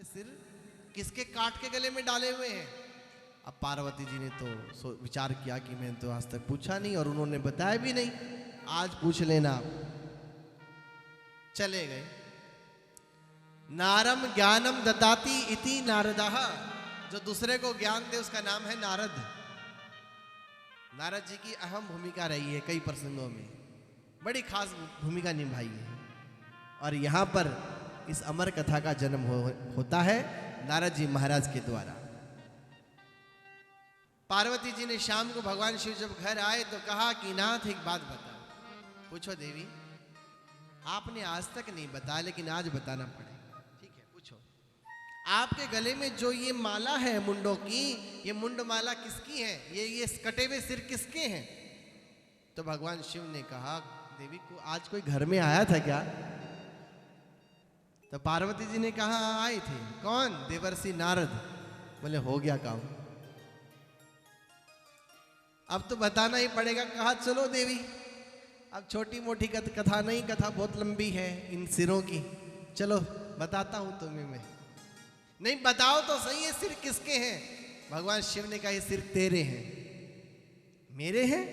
ये सिर किसके काट के गले में डाले हुए हैं? अब पार्वती जी ने तो विचार किया कि मैंने तो आज तक पूछा नहीं और उन्होंने बताया भी नहीं, आज पूछ लेना। चले गए। नारम ज्ञानम ददाति इति नारदः, जो दूसरे को ज्ञान दे उसका नाम है नारद। नारद जी की अहम भूमिका रही है, कई प्रसंगों में बड़ी खास भूमिका निभाई है। और यहां पर इस अमर कथा का जन्म होता है नारद जी महाराज के द्वारा। पार्वती जी ने शाम को भगवान शिव जब घर आए तो कहा कि नाथ एक बात बताओ। पूछो देवी, आपने आज तक नहीं बताया लेकिन आज बताना पड़ेगा। ठीक है, पूछो। आपके गले में जो ये माला है मुंडों की, ये मुंड माला किसकी है? ये कटे हुए सिर किसके हैं? तो भगवान शिव ने कहा, देवी को आज कोई घर में आया था क्या? तो पार्वती जी ने कहा आए थे। कौन? देवर्षि नारद। बोले हो गया काम, अब तो बताना ही पड़ेगा। कहा चलो देवी, अब छोटी मोटी कथा नहीं, कथा बहुत लंबी है इन सिरों की, चलो बताता हूं तुम्हें मैं। नहीं बताओ तो सही, ये सिर किसके हैं? भगवान शिव ने कहा ये सिर तेरे हैं। मेरे हैं?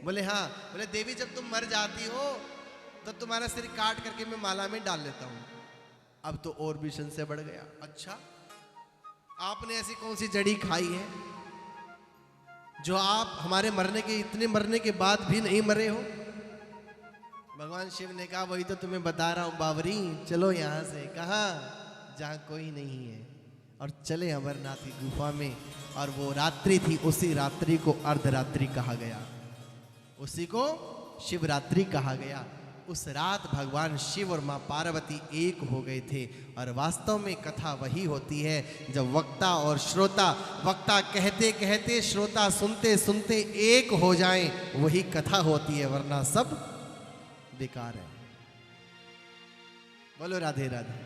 बोले हाँ। बोले देवी जब तुम मर जाती हो तो तुम्हारा सिर काट करके मैं माला में डाल लेता हूं। अब तो और भी संशय बढ़ गया। अच्छा, आपने ऐसी कौन सी जड़ी खाई है जो आप हमारे इतने मरने के बाद भी नहीं मरे हो? भगवान शिव ने कहा वही तो तुम्हें बता रहा हूं बावरी, चलो यहां से। कहा? जहां कोई नहीं है। और चले अमरनाथ की गुफा में। और वो रात्रि थी, उसी रात्रि को अर्धरात्रि कहा गया, उसी को शिवरात्रि कहा गया। उस रात भगवान शिव और मां पार्वती एक हो गए थे। और वास्तव में कथा वही होती है जब वक्ता और श्रोता, वक्ता कहते कहते श्रोता सुनते सुनते एक हो जाएं, वही कथा होती है, वरना सब बेकार है। बोलो राधे राधे।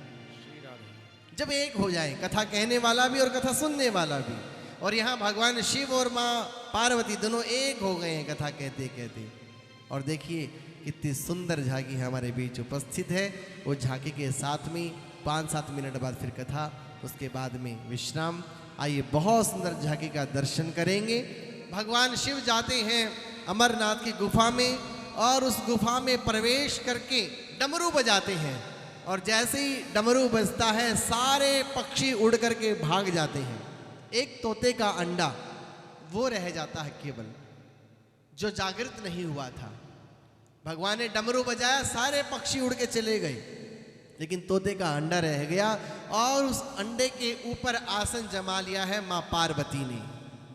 जब एक हो जाए, कथा कहने वाला भी और कथा सुनने वाला भी। और यहाँ भगवान शिव और मां पार्वती दोनों एक हो गए हैं कथा कहते कहते। और देखिए कितनी सुंदर झांकी हमारे बीच उपस्थित है। वो झांकी के साथ में 5-7 मिनट बाद फिर कथा, उसके बाद में विश्राम। आइए बहुत सुंदर झांकी का दर्शन करेंगे। भगवान शिव जाते हैं अमरनाथ की गुफा में और उस गुफा में प्रवेश करके डमरू बजाते हैं। और जैसे ही डमरू बजता है सारे पक्षी उड़ करके भाग जाते हैं। एक तोते का अंडा वो रह जाता है केवल, जो जागृत नहीं हुआ था। भगवान ने डमरू बजाया, सारे पक्षी उड़ के चले गए, लेकिन तोते का अंडा रह गया। और उस अंडे के ऊपर आसन जमा लिया है मां पार्वती ने।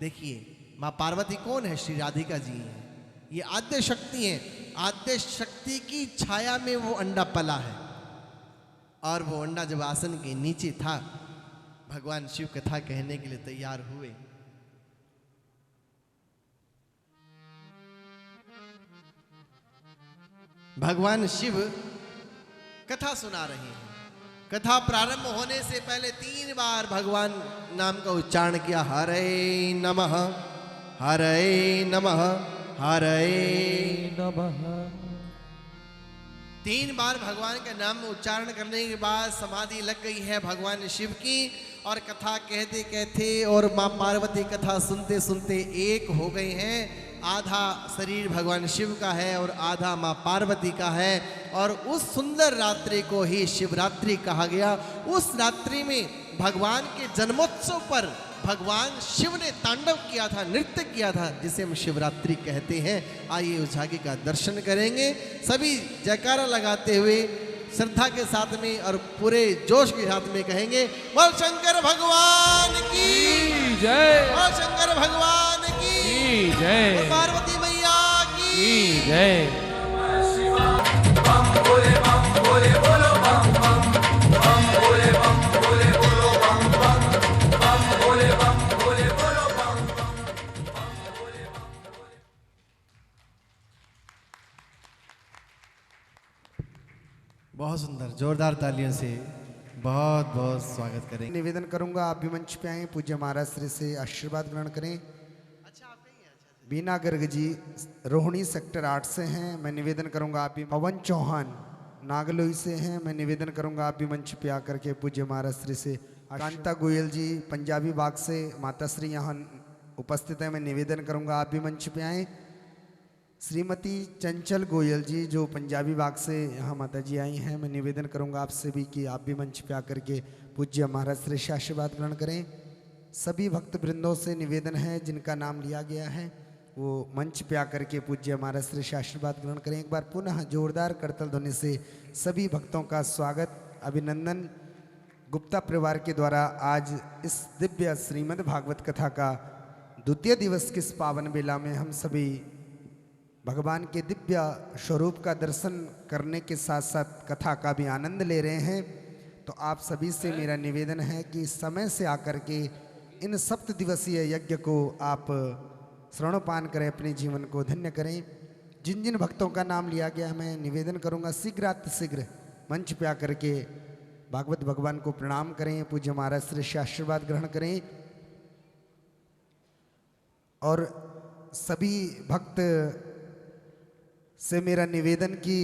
देखिए मां पार्वती कौन है? श्री राधिका जी हैं। ये आद्य शक्ति है। आद्य शक्ति की छाया में वो अंडा पला है। और वो अंडा जब आसन के नीचे था, भगवान शिव कथा कहने के लिए तैयार हुए। भगवान शिव कथा सुना रहे हैं। कथा प्रारंभ होने से पहले 3 बार भगवान नाम का उच्चारण किया। हरे नमः, हरे नमः, हरे नमः। 3 बार भगवान का नाम उच्चारण करने के बाद समाधि लग गई है भगवान शिव की। और कथा कहते कहते और मां पार्वती कथा सुनते सुनते एक हो गए हैं। आधा शरीर भगवान शिव का है और आधा मां पार्वती का है। और उस सुंदर रात्रि को ही शिवरात्रि कहा गया। उस रात्रि में भगवान के जन्मोत्सव पर भगवान शिव ने तांडव किया था, नृत्य किया था, जिसे हम शिवरात्रि कहते हैं। आइए उस झांकी का दर्शन करेंगे। सभी जयकारा लगाते हुए श्रद्धा के साथ में और पूरे जोश के साथ में कहेंगे, बोल शंकर भगवान की जय, बोल शंकर भगवान की जय, पार्वती मैया की जय। बम बोले बोलो बम बम, बम बोले बोलो बम बम, बम बोले बोलो बम बम। बहुत सुंदर, जोरदार तालियों से बहुत बहुत स्वागत करें। निवेदन करूंगा आप भी मंच पे आए, पूज्य महाराज श्री से आशीर्वाद ग्रहण करें। अच्छा आप नहीं हैं? अच्छा बीना गर्ग जी रोहिणी सेक्टर 8 से हैं, मैं निवेदन करूंगा आप भी। पवन चौहान नागलोई से हैं, मैं निवेदन करूंगा आप भी मंच पे आकर के पूज्य महाराज श्री से कांता गोयल जी पंजाबी बाग से माता श्री यहाँ उपस्थित है, मैं निवेदन करूंगा आप भी मंच पे आएं। श्रीमती चंचल गोयल जी जो पंजाबी बाग से यहाँ माता जी आई हैं, मैं निवेदन करूंगा आपसे भी कि आप भी मंच पे आकर के पूज्य महाराज श्री से आशीर्वाद ग्रहण करें। सभी भक्त वृंदों से निवेदन है जिनका नाम लिया गया है वो मंच पे आकर के पूज्य महाराज श्री से आशीर्वाद ग्रहण करें। एक बार पुनः जोरदार करतल ध्वनि से सभी भक्तों का स्वागत अभिनंदन। गुप्ता परिवार के द्वारा आज इस दिव्य श्रीमद् भागवत कथा का द्वितीय दिवस की इस पावन बेला में हम सभी भगवान के दिव्य स्वरूप का दर्शन करने के साथ साथ कथा का भी आनंद ले रहे हैं। तो आप सभी से मेरा निवेदन है कि समय से आकर के इन सप्त दिवसीय यज्ञ को आप श्रवणपान करें, अपने जीवन को धन्य करें। जिन जिन भक्तों का नाम लिया गया मैं निवेदन करूंगा शीघ्र मंच पे आकर के भागवत भगवान को प्रणाम करें, पूज्य महाराज श्री से आशीर्वाद ग्रहण करें। और सभी भक्त से मेरा निवेदन कि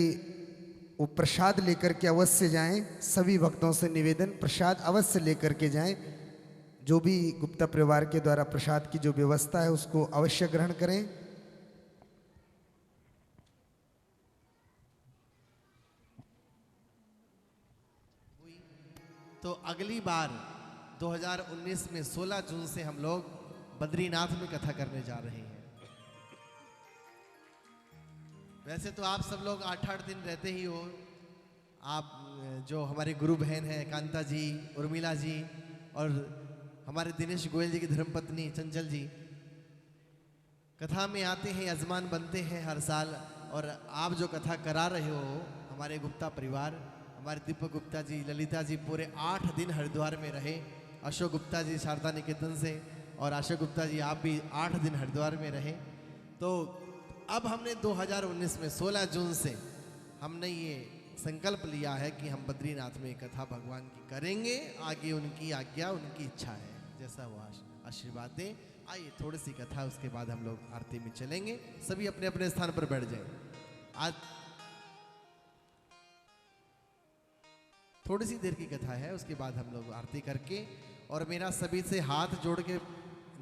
वो प्रसाद लेकर के अवश्य जाएं। सभी भक्तों से निवेदन प्रसाद अवश्य लेकर के जाएं। जो भी गुप्ता परिवार के द्वारा प्रसाद की जो व्यवस्था है उसको अवश्य ग्रहण करें। तो अगली बार 2019 में 16 जून से हम लोग बद्रीनाथ में कथा करने जा रहे हैं। वैसे तो आप सब लोग 8-8 दिन रहते ही हो। आप जो हमारे गुरु बहन हैं कांता जी, उर्मिला जी और हमारे दिनेश गोयल जी की धर्मपत्नी चंचल जी कथा में आते हैं, यजमान बनते हैं हर साल। और आप जो कथा करा रहे हो हमारे गुप्ता परिवार, हमारे दीपक गुप्ता जी, ललिता जी पूरे 8 दिन हरिद्वार में रहे। अशोक गुप्ता जी शारदा निकेतन से और अशोक गुप्ता जी आप भी 8 दिन हरिद्वार में रहे। तो अब हमने 2019 में 16 जून से हमने ये संकल्प लिया है कि हम बद्रीनाथ में कथा भगवान की करेंगे। आगे उनकी आज्ञा, उनकी इच्छा है, जैसा वो आशीर्वाद दें। आइए थोड़ी सी कथा, उसके बाद हम लोग आरती में चलेंगे। सभी अपने अपने स्थान पर बैठ जाएं। आज थोड़ी सी देर की कथा है, उसके बाद हम लोग आरती करके, और मेरा सभी से हाथ जोड़ के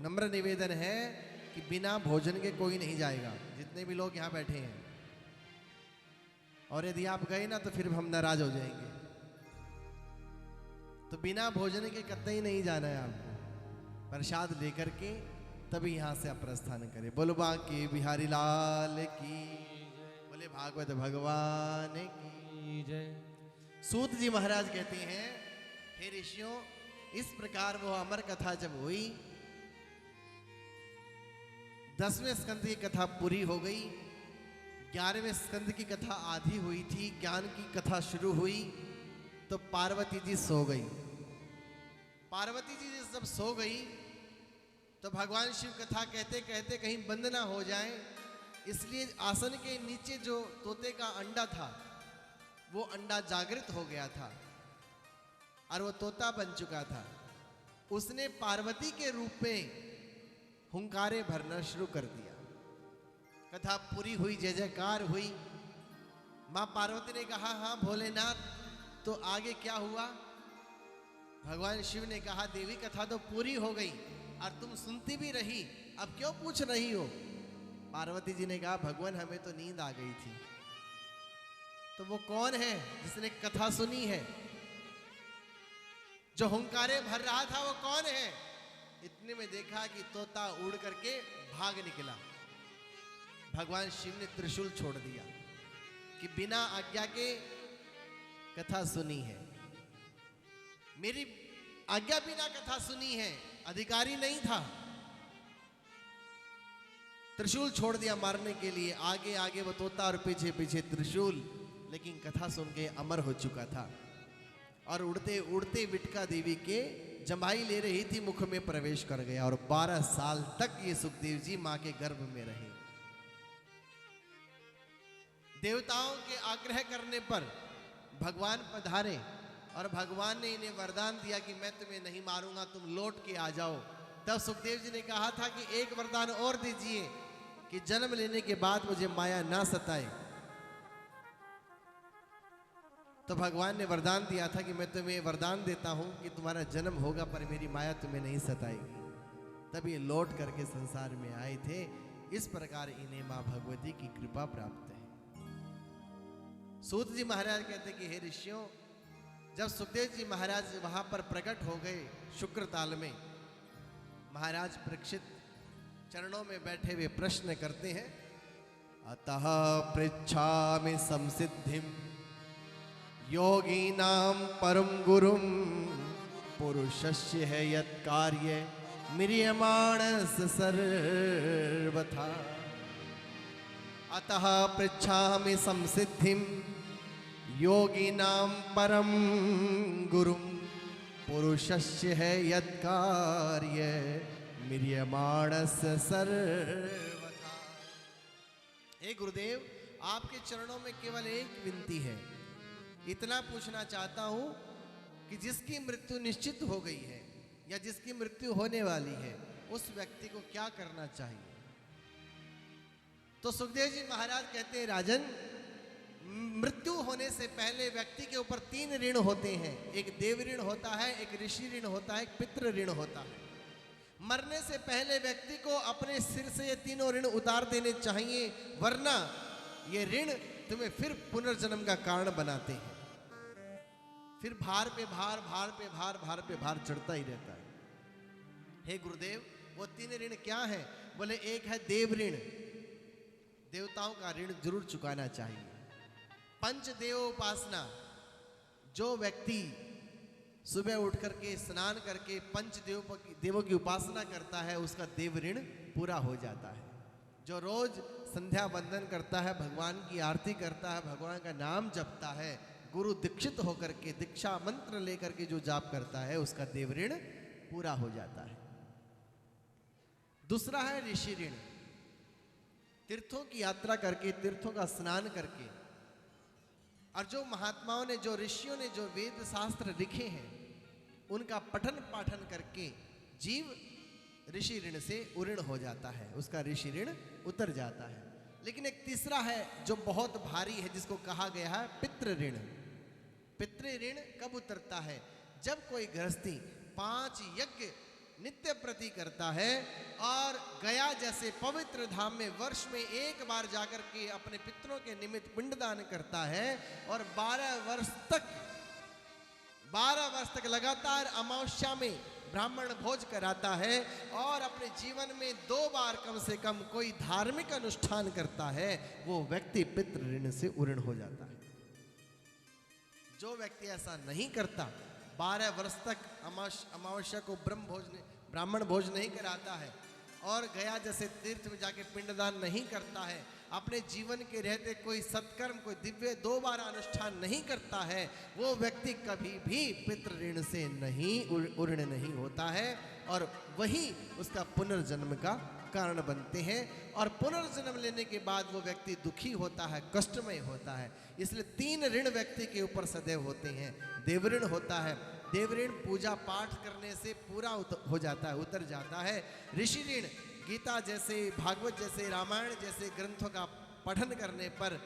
नम्र निवेदन है कि बिना भोजन के कोई नहीं जाएगा, जितने भी लोग यहाँ बैठे हैं। और यदि आप गए ना तो फिर हम नाराज हो जाएंगे। तो बिना भोजन के कतई नहीं जाना है आपको। प्रसाद लेकर के तभी यहाँ से आप प्रस्थान करें। बोलो बांके बिहारी लाल की, बोले भागवत भगवान की जय। सूत जी महाराज कहते हैं, हे ऋषियों, इस प्रकार वो अमर कथा जब हुई, 10वें स्कंद की कथा पूरी हो गई, 11वें स्कंद की कथा आधी हुई थी, ज्ञान की कथा शुरू हुई, तो पार्वती जी सो गई। पार्वती जी जब सो गई तो भगवान शिव कथा कहते कहते कहीं बंद ना हो जाए, इसलिए आसन के नीचे जो तोते का अंडा था वो अंडा जागृत हो गया था और वो तोता बन चुका था। उसने पार्वती के रूप में हुंकारे भरना शुरू कर दिया। कथा पूरी हुई, जय जयकार हुई। मां पार्वती ने कहा, हाँ भोलेनाथ, तो आगे क्या हुआ? भगवान शिव ने कहा, देवी कथा तो पूरी हो गई और तुम सुनती भी रही, अब क्यों पूछ रही हो? पार्वती जी ने कहा, भगवान हमें तो नींद आ गई थी। तो वो कौन है जिसने कथा सुनी है? जो हुंकारे भर रहा था वो कौन है? इतने में देखा कि तोता उड़ करके भाग निकला। भगवान शिव ने त्रिशूल छोड़ दिया कि बिना आज्ञा के कथा सुनी है, मेरी आज्ञा बिना कथा सुनी है, अधिकारी नहीं था। त्रिशूल छोड़ दिया मारने के लिए। आगे आगे वो तोता और पीछे पीछे त्रिशूल, लेकिन कथा सुन के अमर हो चुका था। और उड़ते उड़ते विटका देवी के जमाई ले रही थी, मुख में प्रवेश कर गया और 12 साल तक ये सुखदेव जी मां के गर्भ में रहे। देवताओं के आग्रह करने पर भगवान पधारे और भगवान ने इन्हें वरदान दिया कि मैं तुम्हें नहीं मारूंगा, तुम लौट के आ जाओ। तब सुखदेव जी ने कहा था कि एक वरदान और दीजिए कि जन्म लेने के बाद मुझे माया ना सताए। तो भगवान ने वरदान दिया था कि मैं तुम्हें वरदान देता हूं कि तुम्हारा जन्म होगा पर मेरी माया तुम्हें नहीं सताएगी। तब ये लौट करके संसार में आए थे। इस प्रकार इन्हें मां भगवती की कृपा प्राप्त है। सूत जी महाराज कहते कि हे ऋषियों, जब सुखदेव जी महाराज वहां पर प्रकट हो गए शुक्रताल में, महाराज परीक्षित चरणों में बैठे हुए प्रश्न करते हैं, अतः पृच्छामि संसिद्धिम योगीनां परम गुरुम पुरुषस्य है यत् कार्य म्रियमाणस् सर्वथा। अतः पृच्छामि संसिद्धिं योगिनां परम गुरुं पुरुषस्य है यत् कार्य म्रियमाणस्य सर्वथा। हे गुरुदेव, आपके चरणों में केवल एक विनती है। इतना पूछना चाहता हूं कि जिसकी मृत्यु निश्चित हो गई है या जिसकी मृत्यु होने वाली है, उस व्यक्ति को क्या करना चाहिए? तो सुखदेव जी महाराज कहते हैं, राजन, मृत्यु होने से पहले व्यक्ति के ऊपर 3 ऋण होते हैं। एक देव ऋण होता है, एक ऋषि ऋण होता है, एक पितृ ऋण होता है। मरने से पहले व्यक्ति को अपने सिर से ये तीनों ऋण उतार देने चाहिए, वरना ये ऋण तुम्हें फिर पुनर्जन्म का कारण बनाते हैं। फिर भार पे भार, भार पे भार, भार पे भार चढ़ता ही रहता है। हे गुरुदेव, वो 3 ऋण क्या है? बोले एक है देव ऋण, देवताओं का ऋण जरूर चुकाना चाहिए। पंचदेव उपासना, जो व्यक्ति सुबह उठ करके स्नान करके देवों की उपासना करता है, उसका देव ऋण पूरा हो जाता है। जो रोज संध्या वंदन करता है, भगवान की आरती करता है, भगवान का नाम जपता है, गुरु दीक्षित होकर के दीक्षा मंत्र लेकर के जो जाप करता है, उसका देव ऋण पूरा हो जाता है। दूसरा है ऋषि ऋण। तीर्थों की यात्रा करके, तीर्थों का स्नान करके, और जो महात्माओं ने, जो ऋषियों ने जो वेद शास्त्र लिखे हैं, उनका पठन पाठन करके जीव ऋषि ऋण से उऋण हो जाता है, उसका ऋषि ऋण उतर जाता है। लेकिन एक तीसरा है जो बहुत भारी है, जिसको कहा गया है पितृ ऋण। पितृ ऋण कब उतरता है? जब कोई गृहस्थी 5 यज्ञ नित्य प्रति करता है और गया जैसे पवित्र धाम में वर्ष में एक बार जाकर के अपने पितरों के निमित्त पिंडदान करता है और 12 वर्ष तक लगातार अमावस्या में ब्राह्मण भोज कराता है और अपने जीवन में 2 बार कम से कम कोई धार्मिक अनुष्ठान करता है, वो व्यक्ति पितृ ऋण से उऋण हो जाता है। जो व्यक्ति ऐसा नहीं करता, 12 वर्ष तक अमावस्या को ब्राह्मण भोज नहीं कराता है और गया जैसे तीर्थ में जाके पिंडदान नहीं करता है, अपने जीवन के रहते कोई सत्कर्म, कोई दिव्य 2 बार अनुष्ठान नहीं करता है, वो व्यक्ति कभी भी पितृ ऋण से नहीं उऋण नहीं होता है और वही उसका पुनर्जन्म का कारण बनते हैं। और पुनर्जन्म लेने के बाद वो व्यक्ति दुखी होता है, कष्टमय होता है। इसलिए 3 ऋण व्यक्ति के ऊपर सदैव होते हैं। देव ऋण होता है, देव ऋण पूजा पाठ करने से पूरा हो जाता है, उतर जाता है। ऋषि ऋण गीता जैसे, भागवत जैसे, रामायण जैसे ग्रंथों का पठन करने पर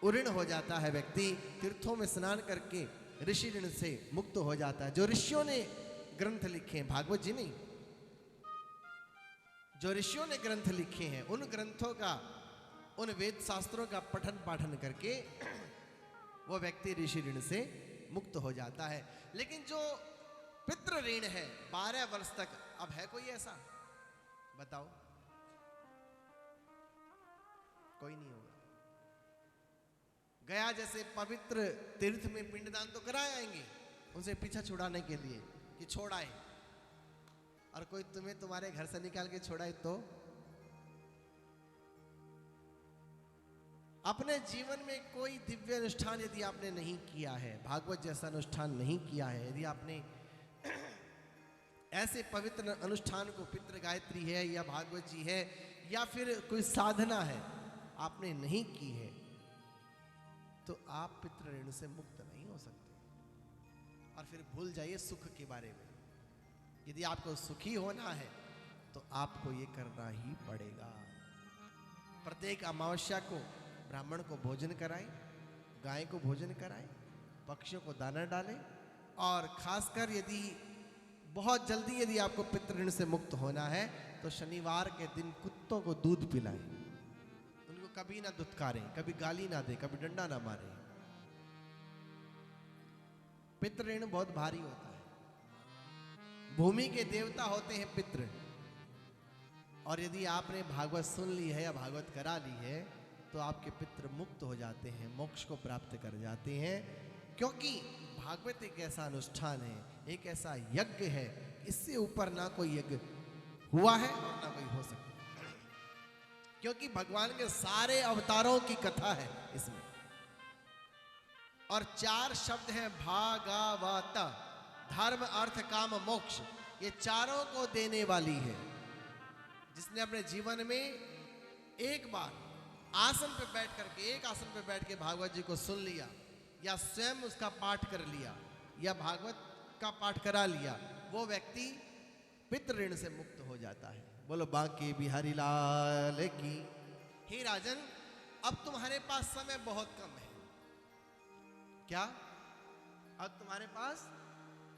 उऋण हो जाता है व्यक्ति। तीर्थों में स्नान करके ऋषि ऋण से मुक्त हो जाता है। जो ऋषियों ने ग्रंथ लिखे हैं, भागवत जी नहीं, जो ऋषियों ने ग्रंथ लिखे हैं, उन ग्रंथों का, उन वेद शास्त्रों का पठन पाठन करके वो व्यक्ति ऋषि ऋण से मुक्त हो जाता है। लेकिन जो पितृ ऋण है 12 वर्ष तक, अब है कोई ऐसा? बताओ, कोई नहीं होगा। गया जैसे पवित्र तीर्थ में पिंडदान तो कराए आएंगे उनसे पीछा छुड़ाने के लिए कि छोड़ आए, और कोई तुम्हें तुम्हारे घर से निकाल के छोड़ाए तो अपने जीवन में कोई दिव्य अनुष्ठान यदि आपने नहीं किया है, भागवत जैसा अनुष्ठान नहीं किया है, यदि आपने ऐसे पवित्र अनुष्ठान को, पितृ गायत्री है या भागवत जी है या फिर कोई साधना है, आपने नहीं की है, तो आप पितृ ऋण से मुक्त नहीं हो सकते। और फिर भूल जाइए सुख के बारे में। यदि आपको सुखी होना है तो आपको ये करना ही पड़ेगा। प्रत्येक अमावस्या को ब्राह्मण को भोजन कराएं, गाय को भोजन कराएं, पक्षियों को दाना डालें, और खासकर यदि बहुत जल्दी यदि आपको पितृ ऋण से मुक्त होना है तो शनिवार के दिन कुत्तों को दूध पिलाएं, उनको कभी ना दुत्कारें, कभी गाली ना दें, कभी डंडा ना मारें। पितृ ऋण बहुत भारी होता है, भूमि के देवता होते हैं पितृ, और यदि आपने भागवत सुन ली है या भागवत करा ली है तो आपके पितृ मुक्त हो जाते हैं, मोक्ष को प्राप्त कर जाते हैं, क्योंकि भागवत एक ऐसा अनुष्ठान है, एक ऐसा यज्ञ है, इससे ऊपर ना कोई यज्ञ हुआ है और ना कोई हो सकता, क्योंकि भगवान के सारे अवतारों की कथा है इसमें। और 4 शब्द हैं भागवत, धर्म अर्थ काम मोक्ष, ये चारों को देने वाली है। जिसने अपने जीवन में एक बार आसन पे बैठ करके, एक आसन पे बैठ के भागवत जी को सुन लिया, या स्वयं उसका पाठ कर लिया, या भागवत का पाठ करा लिया, वो व्यक्ति पितृ ऋण से मुक्त हो जाता है। बोलो बांके बिहारी लाल की। हे राजन, अब तुम्हारे पास समय बहुत कम है। क्या? अब तुम्हारे पास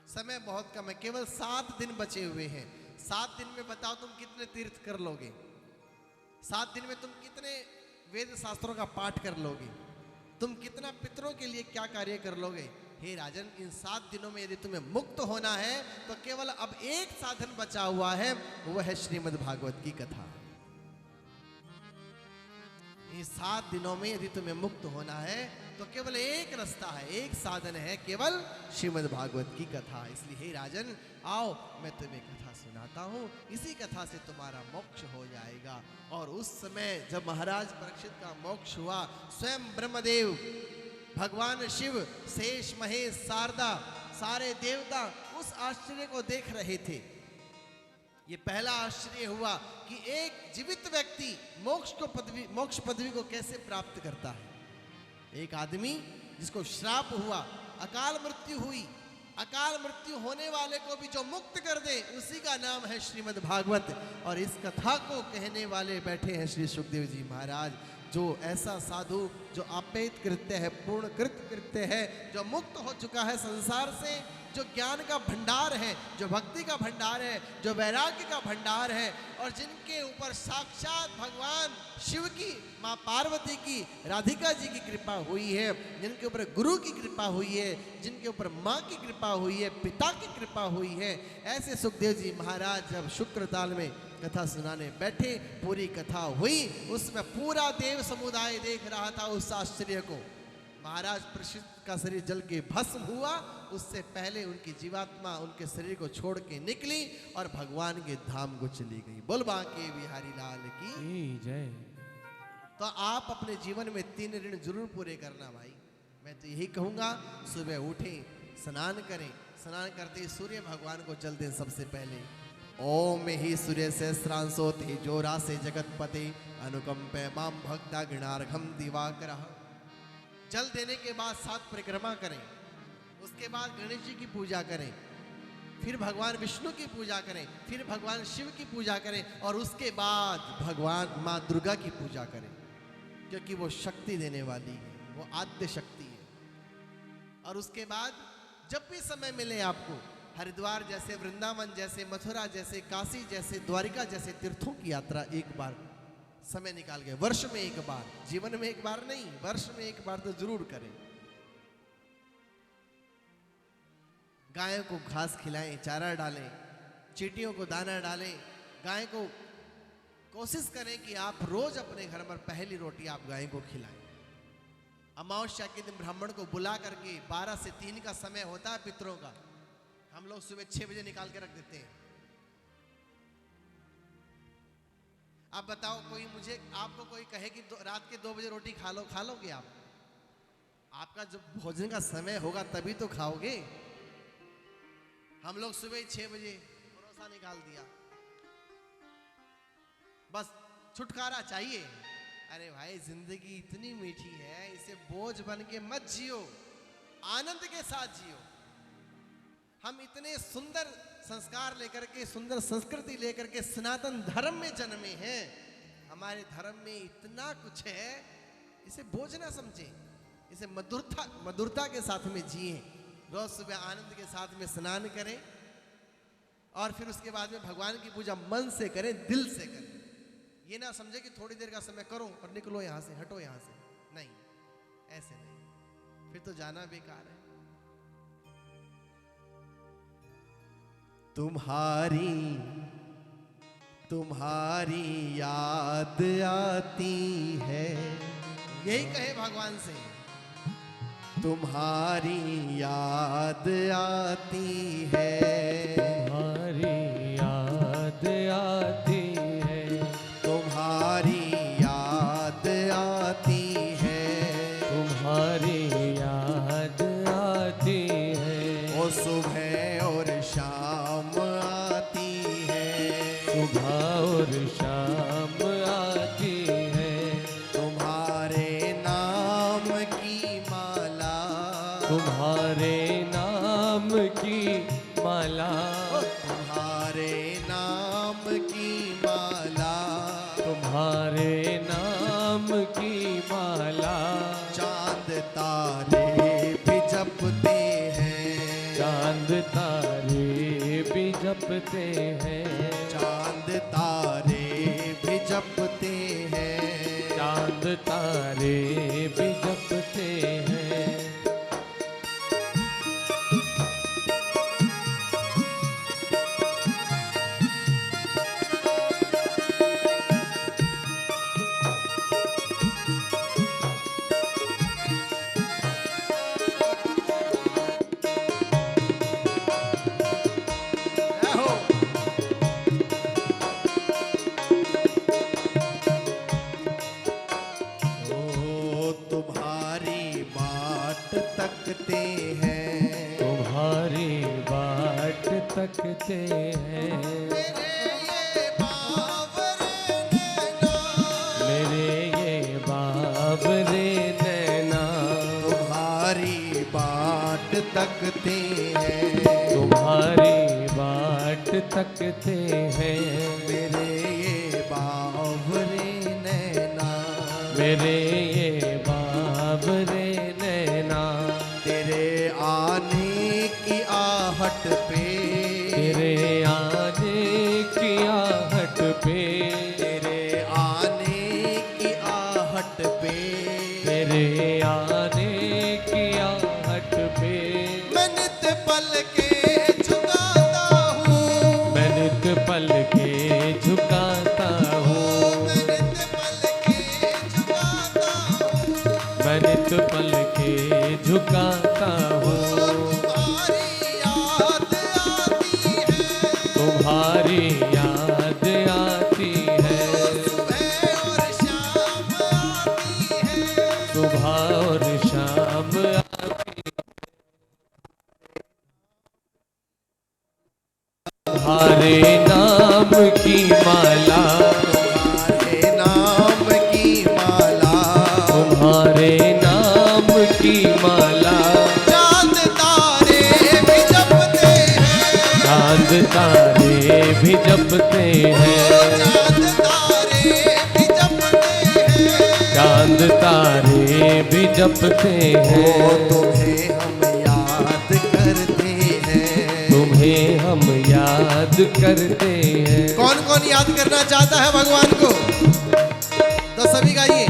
समय बहुत कम है, केवल 7 दिन बचे हुए हैं। 7 दिन में बताओ तुम कितने तीर्थ कर लोगे? 7 दिन में तुम कितने वेद शास्त्रों का पाठ कर लोगे? तुम कितना पितरों के लिए क्या कार्य कर लोगे? हे राजन, इन 7 दिनों में यदि तुम्हें मुक्त होना है तो केवल अब एक साधन बचा हुआ है, वह है श्रीमद् भागवत की कथा। इन 7 दिनों में यदि तुम्हें मुक्त होना है तो केवल एक रास्ता है, एक साधन है, केवल श्रीमद् भागवत की कथा। इसलिए हे राजन, आओ मैं तुम्हें कथा सुनाता हूँ, इसी कथा से तुम्हारा मोक्ष हो जाएगा। और उस समय जब महाराज परीक्षित का मोक्ष हुआ, स्वयं ब्रह्मदेव, भगवान शिव, शेष, महेश, शारदा, सारे देवता उस आश्चर्य को देख रहे थे। ये पहला आश्चर्य हुआ कि एक जीवित व्यक्ति मोक्ष पदवी को कैसे प्राप्त करता है। एक आदमी जिसको श्राप हुआ, अकाल मृत्यु हुई, अकाल मृत्यु होने वाले को भी जो मुक्त कर दे, उसी का नाम है श्रीमद् भागवत। और इस कथा को कहने वाले बैठे हैं श्री सुखदेव जी महाराज, जो ऐसा साधु जो अपेत कृत्य है, पूर्ण कृत कृत्य है, जो मुक्त हो चुका है संसार से, जो ज्ञान का भंडार है, जो भक्ति का भंडार है, जो वैराग्य का भंडार है, और जिनके ऊपर साक्षात भगवान शिव की, माँ पार्वती की, राधिका जी की कृपा हुई है, जिनके ऊपर गुरु की कृपा हुई है, जिनके ऊपर माँ की कृपा हुई है, पिता की कृपा हुई है, ऐसे सुखदेव जी महाराज जब शुक्र ताल में कथा सुनाने बैठे, पूरी कथा हुई, उसमें पूरा देव समुदाय देख रहा था उस आश्चर्य को। महाराज परीक्षित का शरीर जल के भस्म हुआ, उससे पहले उनकी जीवात्मा उनके शरीर को छोड़ के निकली और भगवान के धाम को चली गई। बोल बांके बिहारी लाल की जय। तो आप अपने जीवन में 3 ऋण जरूर पूरे करना भाई। मैं तो यही कहूँगा, सुबह उठें, स्नान करें, स्नान करते ही सूर्य भगवान को जल दें सबसे पहले। ओम ही सूर्य सहस्रांशो तेजोरा से जगतपते अनुकंपे माम भक्ता गृणार्घम दिवाकरः। जल देने के बाद 7 परिक्रमा करें, उसके बाद गणेश जी की पूजा करें, फिर भगवान विष्णु की पूजा करें, फिर भगवान शिव की पूजा करें, और उसके बाद भगवान माँ दुर्गा की पूजा करें, क्योंकि वो शक्ति देने वाली है, वो आद्य शक्ति है। और उसके बाद जब भी समय मिले आपको, हरिद्वार जैसे, वृंदावन जैसे, मथुरा जैसे, काशी जैसे, द्वारिका जैसे तीर्थों की यात्रा एक बार समय निकाल के, वर्ष में एक बार, जीवन में एक बार नहीं, वर्ष में एक बार तो जरूर करें। गायों को घास खिलाएं, चारा डालें, चींटियों को दाना डालें, गाय को कोशिश करें कि आप रोज अपने घर पर पहली रोटी आप गाय को खिलाएं। अमावस्या के दिन ब्राह्मण को बुला करके 12 से 3 का समय होता है पितरों का, हम लोग सुबह 6 बजे निकाल के रख देते हैं। आप बताओ, कोई मुझे, आपको कोई कहे कि रात के 2 बजे रोटी खा लो, खा लोगे आप? आपका जब भोजन का समय होगा तभी तो खाओगे। हम लोग सुबह 6 बजे परोसा निकाल दिया, बस छुटकारा चाहिए। अरे भाई, जिंदगी इतनी मीठी है, इसे बोझ बन के मत जियो, आनंद के साथ जियो। हम इतने सुंदर संस्कार लेकर के, सुंदर संस्कृति लेकर के सनातन धर्म में जन्मे हैं। हमारे धर्म में इतना कुछ है, इसे बोझ ना समझें, इसे मधुरता के साथ में जिए। रोज सुबह आनंद के साथ में स्नान करें और फिर उसके बाद में भगवान की पूजा मन से करें, दिल से करें। ये ना समझे कि थोड़ी देर का समय करो और निकलो यहां से, हटो यहां से, नहीं, ऐसे नहीं, फिर तो जाना बेकार है। तुम्हारी याद आती है, यही कहे भगवान से, तुम्हारी याद आती है, तुम्हारी याद आती है, तुम्हारी याद आती है, तुम्हारी याद आती है, ओ सुबह और शाम आती है, सुबह और शाम आती है, तुम्हारे नाम की माला, तुम्हारे नाम की माला, तुम्हारे नाम की माला, तुम्हारे नाम की माला, चांद तारे भी जपते हैं, चांद तारे भी जपते हैं, चांद तारे भी जपते हैं, चांद तारे भी जपते हैं। जय हो। ओ तुम्हारी बाट तकते हैं, तुम्हारी बाट तकते हैं, मेरे ये बावरे नैना, मेरे ये बाबरे नैना, तुम्हारी बाट तकते हैं, तुम्हारी बाट तकते हैं, मेरे ये बावरे नैना, मेरे ये बाबरे नैना, तेरे आने की आहट पे, तेरे आने की आहट पे, तेरे आने की आहट पे, तेरे आने की आहट पे, मैं नित पल के झुकाता हूँ, मैं नित पल के झुकाता हूँ, मैं नित पल के झुकाता हूँ, तुम्हारी याद आती है, सुबह और शाम आती है, तुम्हारे नाम की माला, तुम्हारे नाम की माला, तुम्हारे नाम की माला, चांद तारे भी जपते हैं, चांद तारे भी जपते हैं, चांद तारे भी जपते हैं, चांद तारे भी जपते ओ हैं, तुम्हें हम याद करते हैं, तुम्हें हम याद करते हैं। कौन कौन याद करना चाहता है भगवान को? तो सभी गाइए।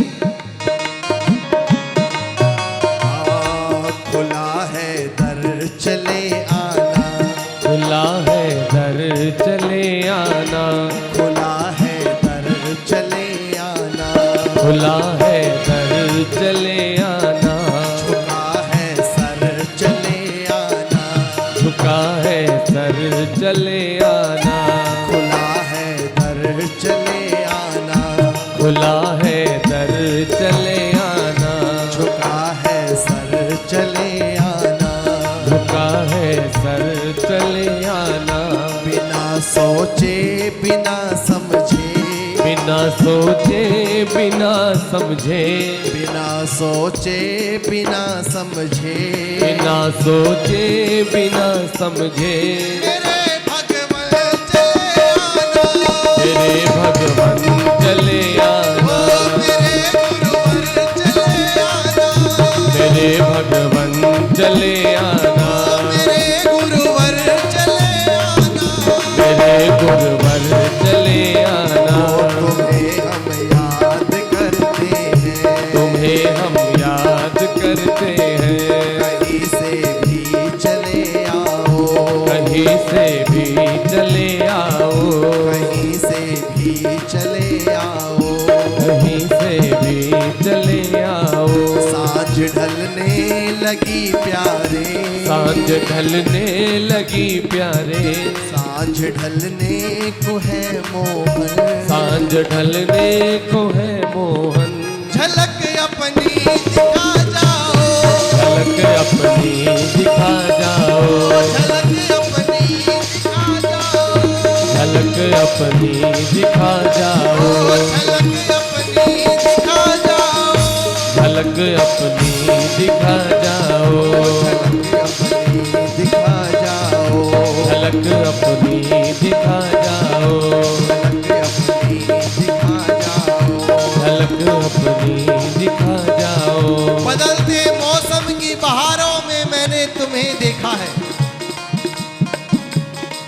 खुला है दर चले आना, खुला है दर चले आना, खुला है दर चले आना, खुला है दर चले आना, झुका है सर चले आना, झुका है सर चले आना, खुला है दर चले आना, खुला है दर चले आना, झुका है सर चले आना, झुका है सर चले आना, बिना सोचे बिना समझे, बिना सोचे बिना समझे, बिना सोचे बिना समझे, बिना सोचे बिना समझे, मेरे भगवान चले आना, तेरे भगवान चले आना, ओ मेरे गुरुवर चले आना, मेरे चले आना, मेरे गुरुवर चले आना, मेरे गुरुवर चले आना। तुम्हें हम याद करते हैं, तुम्हें हम याद करते हैं। कहीं से भी चले आओ, कहीं से भी चले आओ, कहीं से भी चले आओ, कहीं से भी चले आओ। सांझ ढलने लगी प्यारे, सांझ ढलने लगी प्यारे, सांझ ढलने को है मोहन, सांझ ढलने को है मोहन। झलक अपनी दिखा जाओ, झलक अपनी दिखा जाओ, झलक अपनी दिखा जाओ, झलक अपनी दिखा जाओ, झलक अपनी दिखा जाओ, झलक अपनी दिखा जाओ, झलक अपनी दिखा जाओ, झलक अपनी दिखा जाओ। बदलते मौसम की बहारों में मैंने तुम्हें देखा है,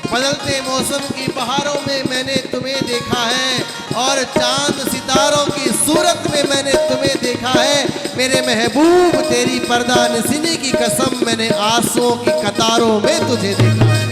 बदलते मौसम की बहारों में मैंने तुम्हें देखा है, और चांद सितारों की सूरत में मैंने तुम्हें देखा है। मेरे महबूब तेरी पर्दा नसीनी की कसम, मैंने आंसुओं की कतारों में तुझे देखा है।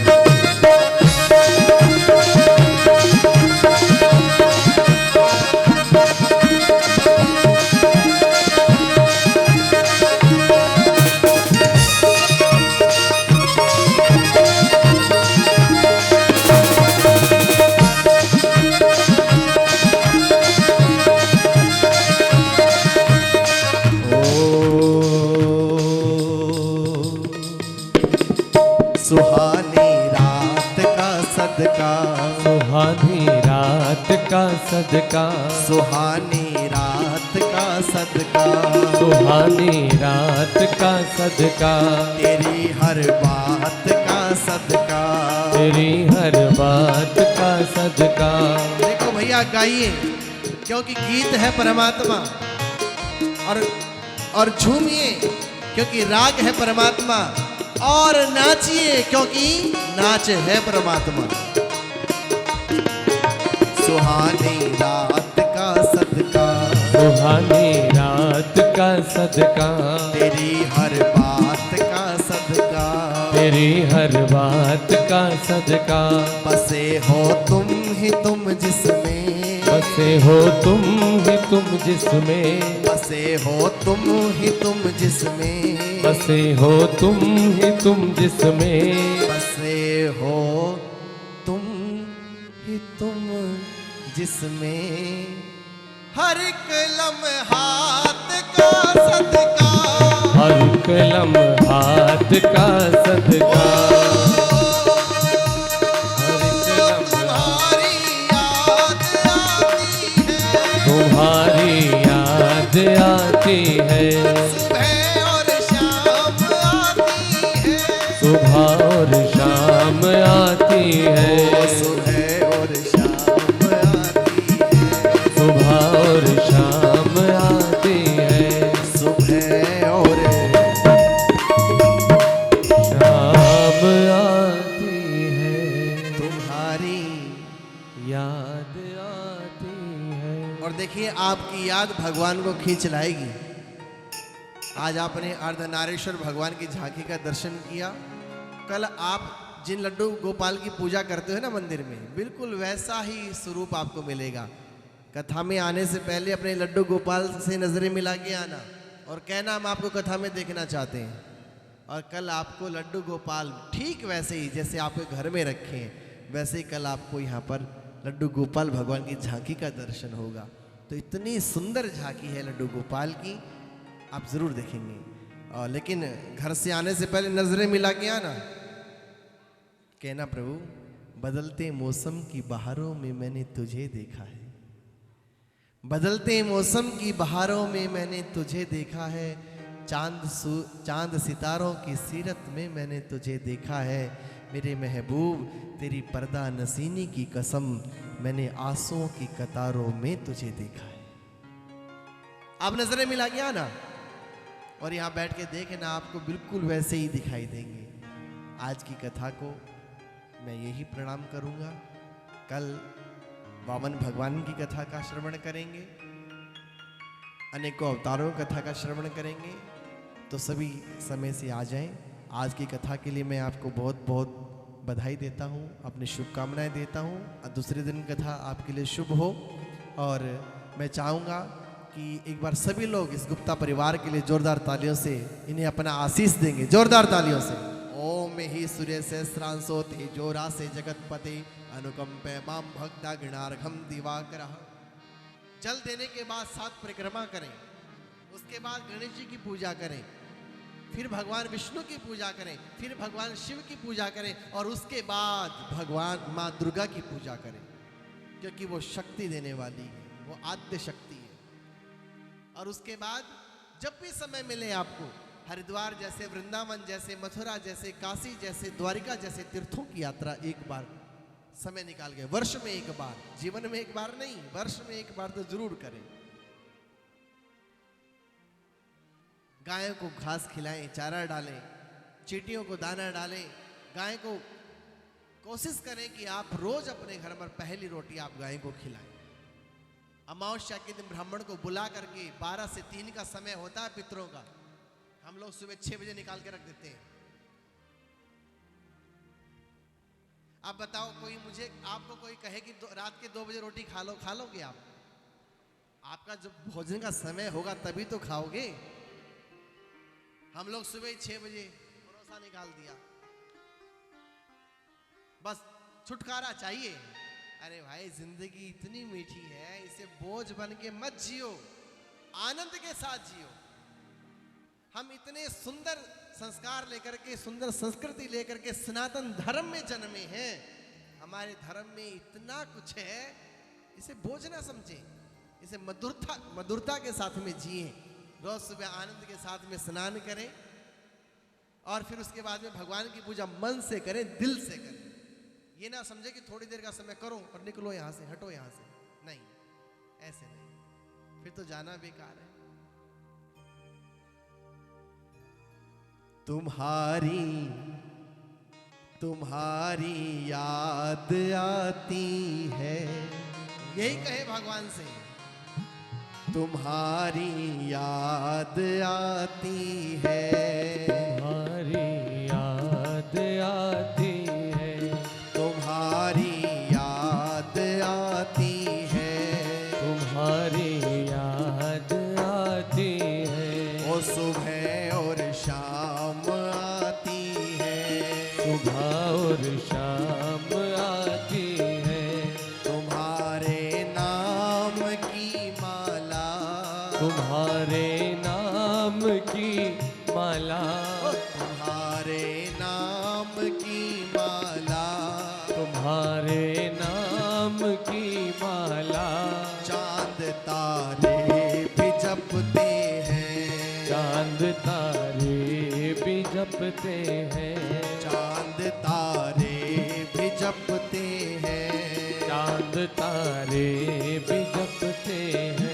सुहानी रात का सदका, सुहानी रात का सदका, सुहानी रात का सदका, सुहानी रात का सदका, तेरी हर बात का सदका। तेरी हर बात का सदका। देखो भैया गाइए, क्योंकि गीत है परमात्मा, और झूमिए क्योंकि राग है परमात्मा, और नाचिए क्योंकि नाच है परमात्मा। सुहानी रात का सदका, सुहानी रात का सदका, तेरी हर बात का सदका, तेरी हर बात का सदका। बसे हो तुम ही तुम जिसमें, बसे हो तुम ही तुम जिसमें, बसे हो तुम ही तुम जिसमें, बसे हो तुम ही तुम जिसमें, बसे हो तुम ही तुम जिसमें, हर एक लम्हात का सदका, हर कलम हाथ का सदका, हर कलम तुम्हारी याद आती है, सुबह और शाम आती है, सुबह और शाम आती है, सुबह और शाम आती है, सुबह और शाम आती है, तुम्हारी। याद आती है। और देखिए आपकी याद भगवान को खींच लाएगी। आज आपने अर्धनारीश्वर भगवान की झांकी का दर्शन किया, कल आप जिन लड्डू गोपाल की पूजा करते हो ना मंदिर में, बिल्कुल वैसा ही स्वरूप आपको मिलेगा। कथा में आने से पहले अपने लड्डू गोपाल से नजरें मिला के आना और कहना हम आपको कथा में देखना चाहते हैं, और कल आपको लड्डू गोपाल ठीक वैसे ही जैसे आपके घर में रखे हैं, वैसे ही कल आपको यहाँ पर लड्डू गोपाल भगवान की झांकी का दर्शन होगा। तो इतनी सुंदर झांकी है लड्डू गोपाल की, आप ज़रूर देखेंगे। और लेकिन घर से आने से पहले नजरें मिला के आना, कहना प्रभु बदलते मौसम की बहारों में मैंने तुझे देखा है, बदलते मौसम की बहारों में मैंने तुझे देखा है, चांद सितारों की सीरत में मैंने तुझे देखा है, मेरे महबूब तेरी पर्दा नसीनी की कसम, मैंने आंसुओं की कतारों में तुझे देखा है। आप नजरें मिला के आना, और यहाँ बैठ के देखे ना, आपको बिल्कुल वैसे ही दिखाई देंगे। आज की कथा को मैं यही प्रणाम करूँगा। कल वामन भगवान की कथा का श्रवण करेंगे, अनेकों अवतारों कथा का श्रवण करेंगे। तो सभी समय से आ जाएं। आज की कथा के लिए मैं आपको बहुत बहुत बधाई देता हूँ, अपनी शुभकामनाएं देता हूँ। और दूसरे दिन कथा आपके लिए शुभ हो। और मैं चाहूँगा कि एक बार सभी लोग इस गुप्ता परिवार के लिए जोरदार तालियों से इन्हें अपना आशीष देंगे, जोरदार तालियों से। ओम ही सूर्य सहस्रांशो तेजोरा से जगतपते अनुकंपे माम भक्ता गणार्घम दिवाकरः। जल देने के बाद 7 परिक्रमा करें, उसके बाद गणेश जी की पूजा करें, फिर भगवान विष्णु की पूजा करें, फिर भगवान शिव की पूजा करें, और उसके बाद भगवान माँ दुर्गा की पूजा करें, क्योंकि वो शक्ति देने वाली है, वो आद्य शक्ति है। और उसके बाद जब भी समय मिले आपको, हरिद्वार जैसे, वृंदावन जैसे, मथुरा जैसे, काशी जैसे, द्वारिका जैसे तीर्थों की यात्रा एक बार समय निकाल के, वर्ष में एक बार, जीवन में एक बार नहीं, वर्ष में एक बार तो जरूर करें। गायों को घास खिलाएं, चारा डालें, चींटियों को दाना डालें। गाय को कोशिश करें कि आप रोज अपने घर पर पहली रोटी आप गाय को खिलाएं। अमावस्या के दिन ब्राह्मण को बुला करके 12 से 3 का समय होता है पितरों का, हम लोग सुबह 6 बजे निकाल के रख देते हैं। आप बताओ, कोई मुझे, आपको कोई कहे कि रात के 2 बजे रोटी खा लो, खा लोगे आप? आपका जब भोजन का समय होगा तभी तो खाओगे। हम लोग सुबह 6 बजे परोसा निकाल दिया, बस छुटकारा चाहिए। अरे भाई, जिंदगी इतनी मीठी है, इसे बोझ बन के मत जियो, आनंद के साथ जियो। हम इतने सुंदर संस्कार लेकर के, सुंदर संस्कृति लेकर के सनातन धर्म में जन्मे हैं। हमारे धर्म में इतना कुछ है, इसे बोझ ना समझें, इसे मधुरता के साथ में जिए। रोज सुबह आनंद के साथ में स्नान करें, और फिर उसके बाद में भगवान की पूजा मन से करें, दिल से करें। ये ना समझे कि थोड़ी देर का समय करो और निकलो यहाँ से, हटो यहाँ से, नहीं, ऐसे नहीं, फिर तो जाना बेकार है। तुम्हारी याद आती है, यही कहे भगवान से, तुम्हारी याद आती है, तुम्हारी याद आती है, तुम्हारी याद आती है, तुम्हारी याद आती है, ओ सुबह और शाम आती है, सुबह और शाम आती है, तुम्हारे नाम की माला, तुम्हारे नाम की माला, तुम्हारे नाम की माला, तुम्हारे नाम की माला, चांद तारे भी जपते हैं, चांद तारे भी जपते हैं, चांद तारे भी जपते हैं, चांद तारे भी जपते हैं।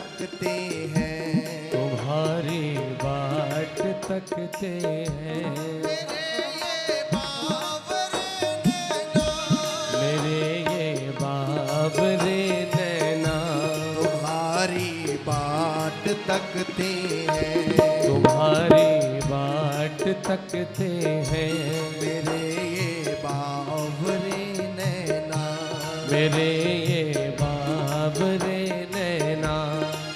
तकते हैं, तुम्हारी बाट तकते हैं, मेरे ये बावरे नैना, मेरे ये बाबरे नैना, तुम्हारी बाट तकते हैं, तुम्हारी बाट तकते हैं, मेरे ये बावरे नैना, मेरे ये बाबरे नैना,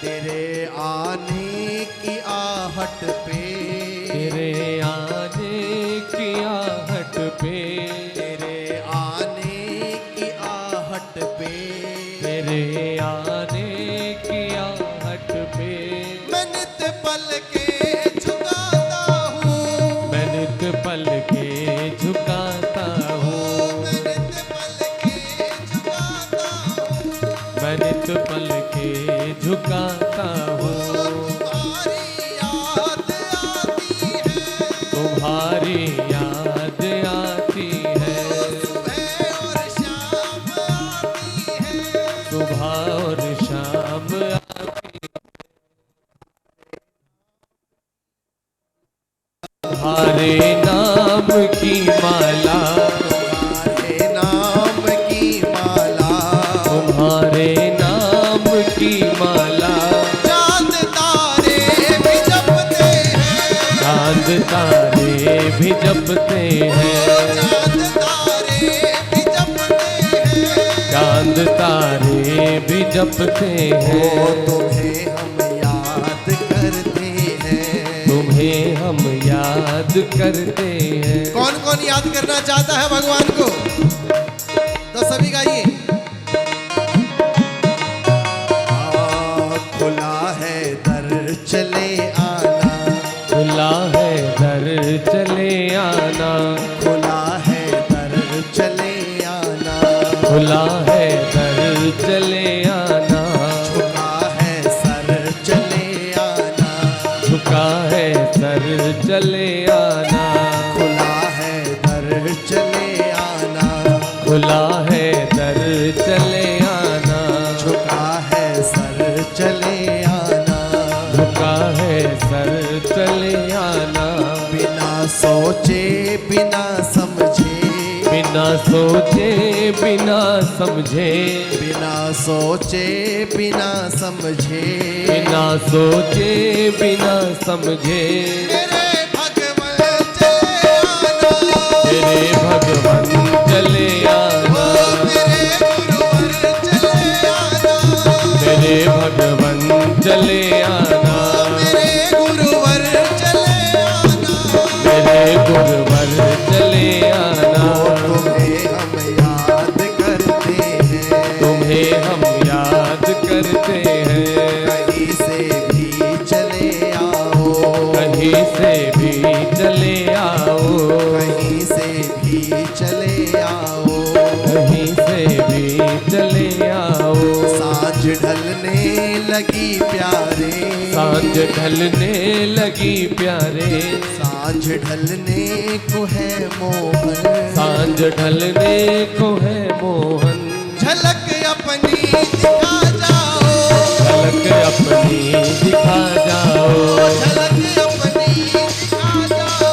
तेरे आने की आहट पे, तेरे आने की आहट पे, तेरे आने की आहट पे, तेरे आने की आहट पे, मैं नित पल के जपते हैं, चांद तारे भी जपते हैं, तुम्हें हम याद करते हैं, तुम्हें हम याद करते हैं। कौन कौन याद करना चाहता है भगवान को? तो सभी गाइए। खुला है दर चले आना, खुला है दर चले आना, खुला है दर चले आना, खुला है दर चले आना, झुका है सर चले आना, झुका है सर चले आना, खुला है दर चले आना, खुला है दर चले आना, झुका है सर चले आना, झुका है सर चले आना, बिना सोचे बिना समझे, बिना सोचे बिना समझे, बिना सोचे बिना समझे, बिना सोचे बिना समझे, मेरे भगवान चले आना, तेरे भगवान चले आना, मेरे भगवान चले आना, मेरे भगवान चले आना, मेरे गुरुवर चले आना, मेरे गुरुवर चले आना, तुम्हें हम याद करते हैं, तुम्हें हम याद करते हैं, कहीं से भी चले आओ, कहीं से भी चले आओ, कहीं से भी चले आओ, कहीं से भी चले आओ, सांझ ढलने लगी प्यारे, सांझ ढलने लगी प्यारे, सांझ ढलने को है मोहन, सांझ ढलने को है मोहन, झलक अपनी दिखा जाओ, झलक अपनी दिखा जाओ, झलक अपनी दिखा जाओ,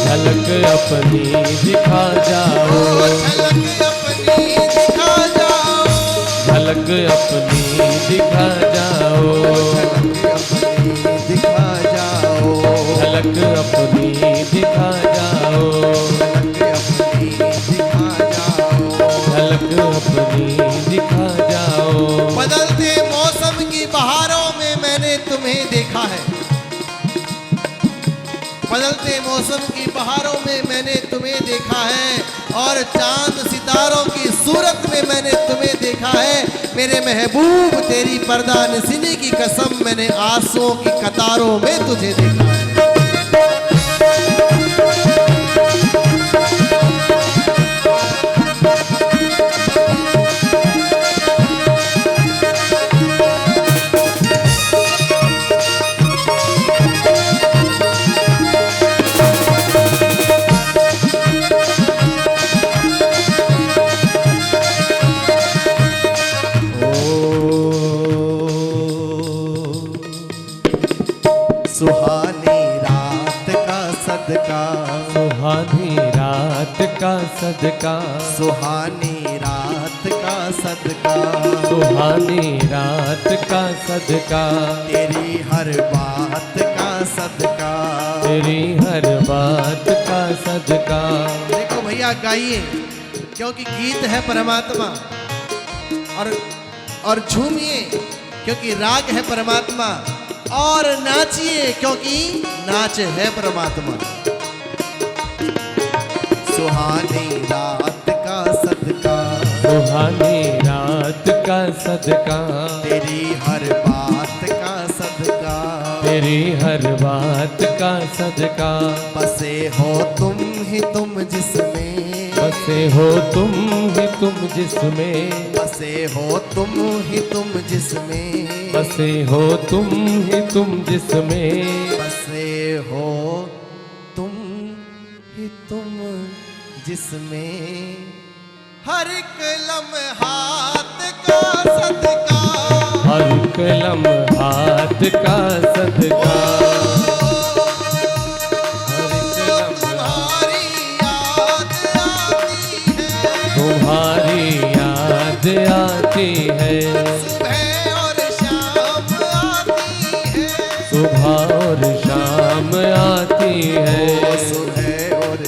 झलक अपनी दिखा जाओ, झलक अपनी दिखा जाओ, झलक अपनी दिखा जाओ, दिखा जाओ, झलक अपनी दिखा जाओ, अपनी दिखा जाओ, झलक अपनी दिखा जाओ। बदलते मौसम की बहारों में मैंने तुम्हें देखा है, बदलते मौसम की बहारों में मैंने तुम्हें देखा है, और चांद सितारों की सूरत में मैंने तुम्हें देखा है। मेरे महबूब तेरी पर्दा नसीनी की कसम, मैंने आंसुओं की कतारों में तुझे देखा है। सुहानी रात का सदका, सुहानी रात का सदका, सुहानी रात का सदका, सुहानी रात का सदका, तेरी हर बात का सदका, तेरी हर बात का सदका। देखो भैया गाइए, क्योंकि गीत है परमात्मा, और झूमिए क्योंकि राग है परमात्मा, और नाचिए क्योंकि नाच है परमात्मा। सुहानी रात का सदका, सुहानी रात का सदका, तेरी हर बात का सदका, तेरी हर बात का सदका। बसे हो तुम ही तुम जिसमें, बसे हो तुम ही तुम जिसमें, बसे हो तुम ही तुम जिसमें, बसे हो तुम ही तुम जिसमें, बसे हो तुम ही तुम जिसमें, हर एक लम्हात का सदका, हर कलम हाथ का सदका, हर कलम तुम्हारी याद आती है, तुम्हारी याद आती है, सुबह और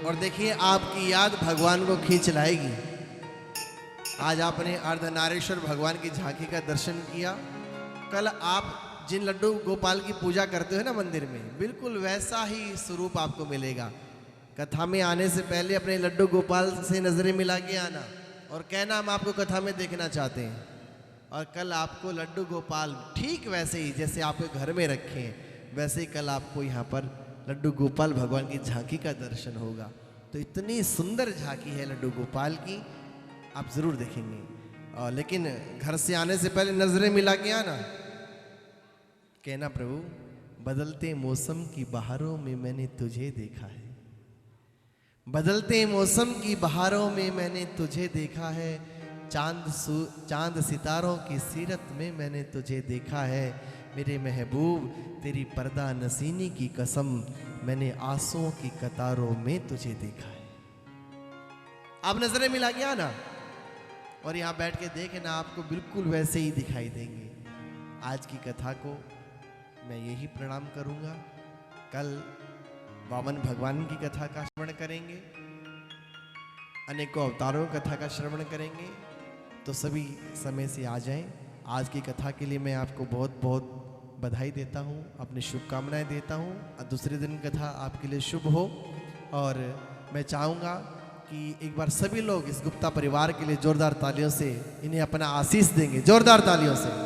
और देखिए आपकी याद भगवान को खींच लाएगी। आज आपने अर्धनारीश्वर भगवान की झांकी का दर्शन किया। कल आप जिन लड्डू गोपाल की पूजा करते हो ना मंदिर में, बिल्कुल वैसा ही स्वरूप आपको मिलेगा। कथा में आने से पहले अपने लड्डू गोपाल से नजरें मिला के आना और कहना हम आपको कथा में देखना चाहते हैं। और कल आपको लड्डू गोपाल ठीक वैसे ही जैसे आपके घर में रखे हैं, वैसे ही कल आपको यहाँ पर लड्डू गोपाल भगवान की झांकी का दर्शन होगा। तो इतनी सुंदर झांकी है लड्डू गोपाल की, आप जरूर देखेंगे। और लेकिन घर से आने से पहले नजरें मिला के आना, कहना प्रभु बदलते मौसम की बहारों में मैंने तुझे देखा है, बदलते मौसम की बहारों में मैंने तुझे देखा है, चांद सितारों की सीरत में मैंने तुझे देखा है, मेरे महबूब तेरी पर्दा नसीनी की कसम मैंने आंसुओं की कतारों में तुझे देखा है। आप नजरें मिला के आना और यहाँ बैठ के देखना, आपको बिल्कुल वैसे ही दिखाई देंगे। आज की कथा को मैं यही प्रणाम करूँगा। कल वामन भगवान की कथा का श्रवण करेंगे, अनेकों अवतारों की कथा का श्रवण करेंगे। तो सभी समय से आ जाएं। आज की कथा के लिए मैं आपको बहुत बहुत बधाई देता हूँ, अपनी शुभकामनाएं देता हूँ। और दूसरे दिन कथा आपके लिए शुभ हो। और मैं चाहूँगा कि एक बार सभी लोग इस गुप्ता परिवार के लिए जोरदार तालियों से इन्हें अपना आशीष देंगे, जोरदार तालियों से।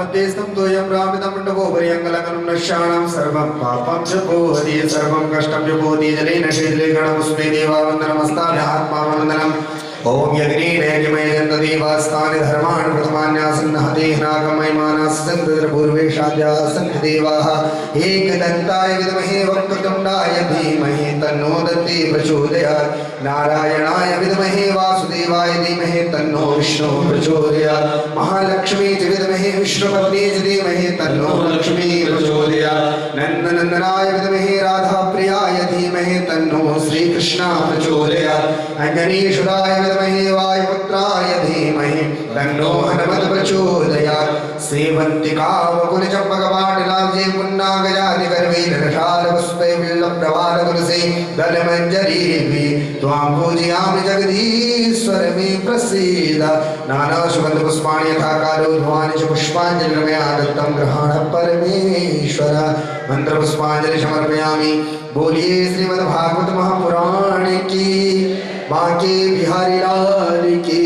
मध्यस्थं तोयं रामितं मंडपोपर्यङ्गलकनं नश्याणां सर्वं पापं च पोहति सर्वं कष्टं च पोहति जलेन शीतले गणमुस्मे देवावन्दनमस्ताभ्य आत्मावन्दनम् ओम यज्ञेनैक्यमयजन्तदेवास्तानि धर्माणि प्रथमान्यासन्नः देहनाकमयमानास्सन्तपूर्वेशाद्याः सन्ति देवाः एकदन्ताय विद्महे वक्रतुण्डाय धीमहि तन्नो दन्ती प्रचोदयात् नारायणाय विद्महे वासुदेवाय धीमहि तन्नो विष्णुः प्रचोदयात् महालक्ष्मी च विद्महे विष्णुपत्नी च धीमहि तन्नो लक्ष्मी प्रचोदयात् नन्दनन्दनाय विद्महे राधाप्रियाय धीमहि तन्नो श्रीकृष्णः प्रचोदयात् गणेशुराय विद्महे वायुपुत्राय धीमहि तन्नो हनुमत् प्रचोदयात् श्रीवन्तिकावकुलचम्पकपाटिलाब्जे पुन्नागजादिगर्वैर्नषालपुष्पै विल्लप्रवालतुलसी दलमञ्जरीभिः त्वां पूजयामि जगदीश्वर मे प्रसीद नानासुगन्धपुष्पाणि यथा कालोद्भवानि च पुष्पाञ्जलिर्मया दत्तं गृहाण परमेश्वर मन्त्रपुष्पाञ्जलि समर्पयामि। बोलिए श्रीमद्भागवत महापुराण की बांके बिहारी लाल की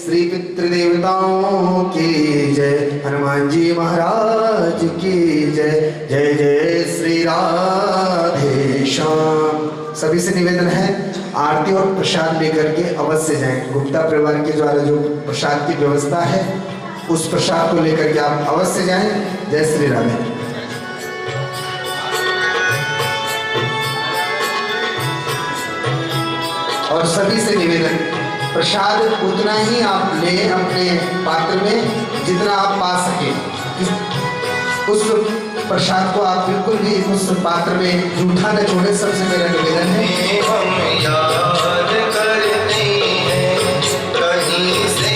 श्री पितृदेवताओं की जय हनुमान जी महाराज की जय जय जय श्री राधे श्याम। सभी से निवेदन है आरती और प्रसाद लेकर के अवश्य जाएं। गुप्ता परिवार के द्वारा जो प्रसाद की व्यवस्था है उस प्रसाद को लेकर के आप अवश्य जाएं। जय श्री राधे। और सभी से निवेदन प्रसाद उतना ही आप लें अपने पात्र में जितना आप पा सके। उस प्रसाद को आप बिल्कुल भी उस पात्र में जूठा न छोड़े। सबसे मेरा निवेदन है हम याद करते हैं कहीं से